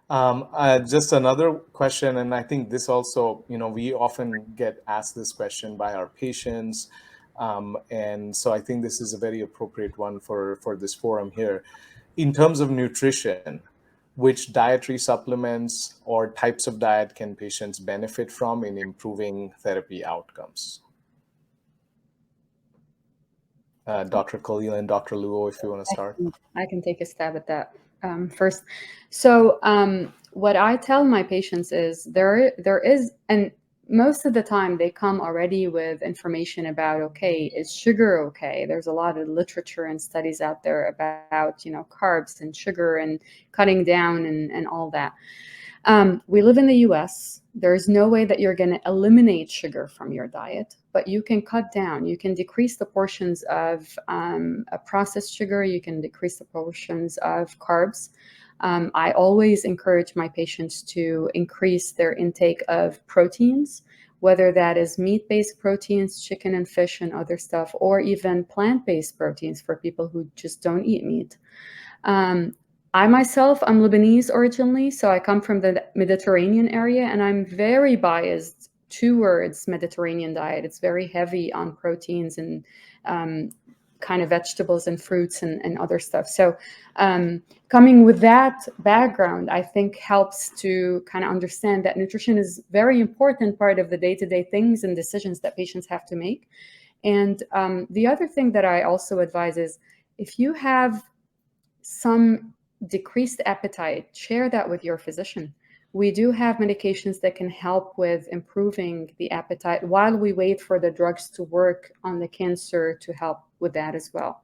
Just another question, and I think this also, we often get asked this question by our patients. And so I think this is a very appropriate one for this forum here. In terms of nutrition, which dietary supplements or types of diet can patients benefit from in improving therapy outcomes? Dr. Khalil and Dr. Luo, if you want to start. I can take a stab at that first. So what I tell my patients is there is, and most of the time they come already with information about, okay, is sugar okay? There's a lot of literature and studies out there about, carbs and sugar and cutting down and all that. We live in the US. There's no way that you're going to eliminate sugar from your diet, but you can cut down. You can decrease the portions of a processed sugar. You can decrease the portions of carbs. I always encourage my patients to increase their intake of proteins, whether that is meat-based proteins, chicken and fish and other stuff, or even plant-based proteins for people who just don't eat meat. I myself, I'm Lebanese originally, so I come from the Mediterranean area, and I'm very biased towards Mediterranean diet. It's very heavy on proteins and kind of vegetables and fruits and other stuff. So coming with that background, I think helps to kind of understand that nutrition is a very important part of the day-to-day things and decisions that patients have to make. And the other thing that I also advise is if you have some decreased appetite, share that with your physician. We do have medications that can help with improving the appetite while we wait for the drugs to work on the cancer to help with that as well.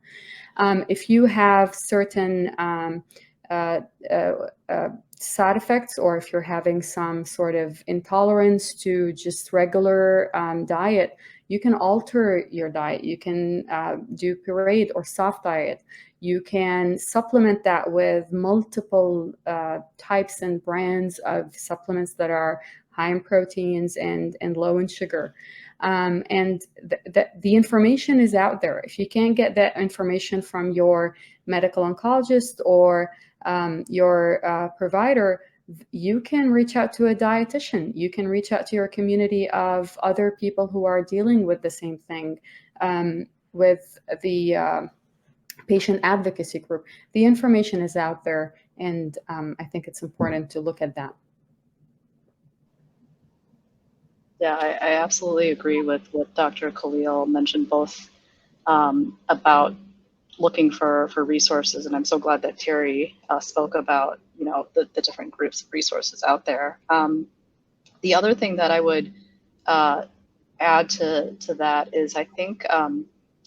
If you have certain side effects, or if you're having some sort of intolerance to just regular diet, you can alter your diet. You can do pureed or soft diet. You can supplement that with multiple types and brands of supplements that are high in proteins and low in sugar. And the information is out there. If you can't get that information from your medical oncologist or your provider, you can reach out to a dietitian. You can reach out to your community of other people who are dealing with the same thing, with the patient advocacy group. The information is out there, and I think it's important to look at that. Yeah, I absolutely agree with what Dr. Khalil mentioned, both about looking for resources, and I'm so glad that Terri spoke about the different groups of resources out there. The other thing that I would add to that is I think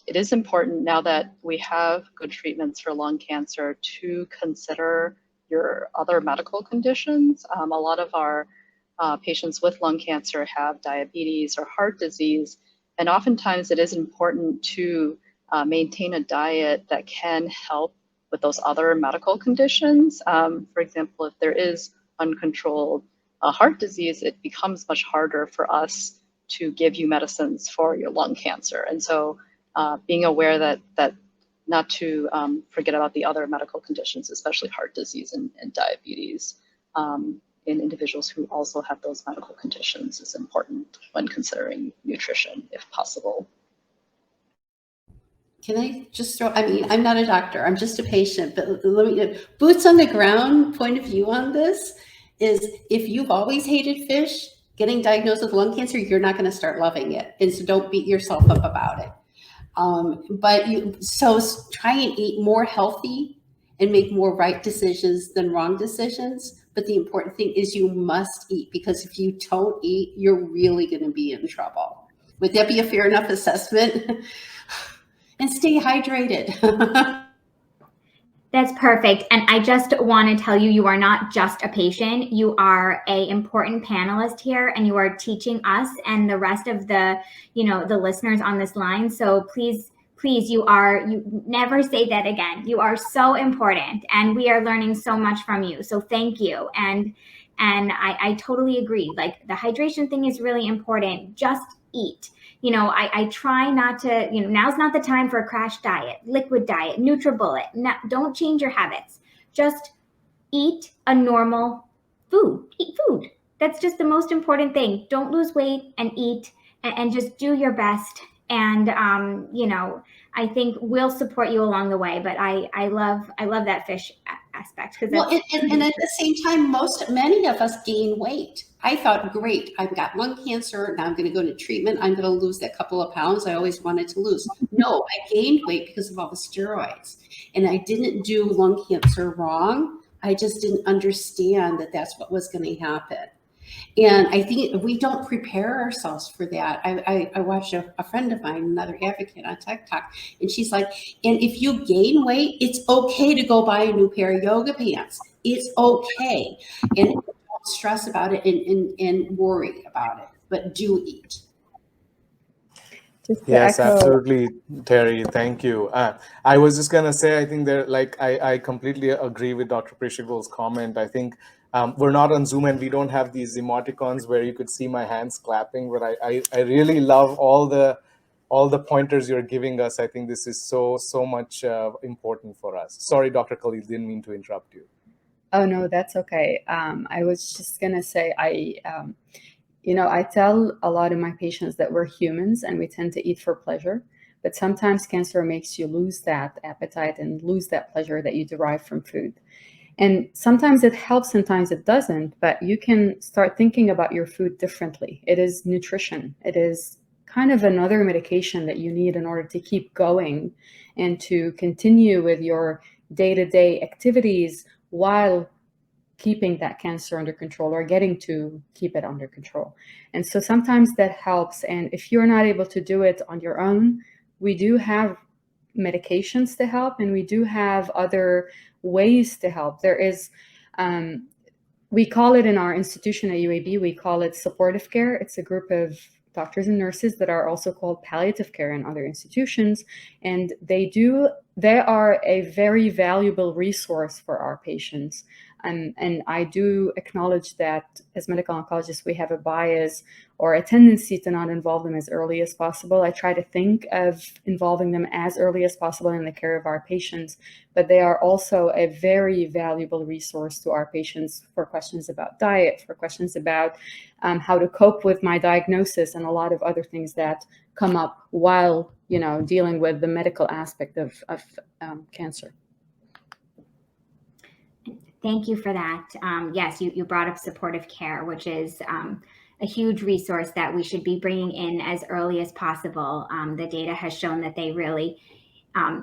it is important now that we have good treatments for lung cancer to consider your other medical conditions. A lot of our patients with lung cancer have diabetes or heart disease, and oftentimes it is important to maintain a diet that can help with those other medical conditions. For example, if there is uncontrolled heart disease, it becomes much harder for us to give you medicines for your lung cancer. And so being aware that not to forget about the other medical conditions, especially heart disease and diabetes in individuals who also have those medical conditions, is important when considering nutrition, if possible. Can I just throw, I'm not a doctor, I'm just a patient, but let me, boots on the ground point of view on this is if you've always hated fish, getting diagnosed with lung cancer, you're not going to start loving it. And so don't beat yourself up about it. So try and eat more healthy and make more right decisions than wrong decisions. But the important thing is you must eat, because if you don't eat, you're really going to be in trouble. Would that be a fair enough assessment? And stay hydrated. That's perfect. And I just want to tell you, you are not just a patient. You are an important panelist here, and you are teaching us and the rest of the, the listeners on this line. So please, you never say that again. You are so important, and we are learning so much from you. So thank you. And I totally agree. Like, the hydration thing is really important. Just eat. I try not to, now's not the time for a crash diet, liquid diet, NutriBullet. No, don't change your habits. Just eat a normal food. Eat food. That's just the most important thing. Don't lose weight and eat, and just do your best. And I think we'll support you along the way. But I love that fish aspect, because Well, that's and at the same time, many of us gain weight. I thought, great, I've got lung cancer. Now I'm going to go to treatment. I'm going to lose that couple of pounds I always wanted to lose. No, I gained weight because of all the steroids. And I didn't do lung cancer wrong. I just didn't understand that that's what was going to happen. And I think we don't prepare ourselves for that. I watched a friend of mine, another advocate on TikTok, and she's like, and if you gain weight, it's okay to go buy a new pair of yoga pants. It's okay. And don't stress about it and worry about it, but do eat. Yes, absolutely, Terri. Thank you. I was just gonna say, I think I completely agree with Dr. Preeshagul's comment. I think we're not on Zoom and we don't have these emoticons where you could see my hands clapping, but I really love all the pointers you're giving us. I think this is so much important for us. Sorry, Dr. Khalil, didn't mean to interrupt you. Oh no, that's okay. I was just gonna say I tell a lot of my patients that we're humans and we tend to eat for pleasure, but sometimes cancer makes you lose that appetite and lose that pleasure that you derive from food. And sometimes it helps, sometimes it doesn't, but you can start thinking about your food differently. It is nutrition. It is kind of another medication that you need in order to keep going and to continue with your day-to-day activities while keeping that cancer under control or getting to keep it under control. And so sometimes that helps. And if you're not able to do it on your own, we do have medications to help, and we do have other ways to help. There is, we call it in our institution at UAB, we call it supportive care. It's a group of doctors and nurses that are also called palliative care in other institutions. And they are a very valuable resource for our patients. And I do acknowledge that as medical oncologists, we have a bias or a tendency to not involve them as early as possible. I try to think of involving them as early as possible in the care of our patients, but they are also a very valuable resource to our patients for questions about diet, for questions about how to cope with my diagnosis, and a lot of other things that come up while dealing with the medical aspect of cancer. Thank you for that. Yes, you brought up supportive care, which is a huge resource that we should be bringing in as early as possible. The data has shown that they really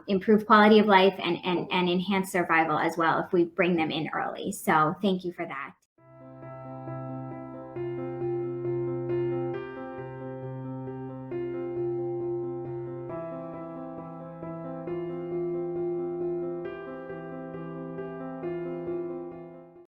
improve quality of life and enhance survival as well if we bring them in early. So thank you for that.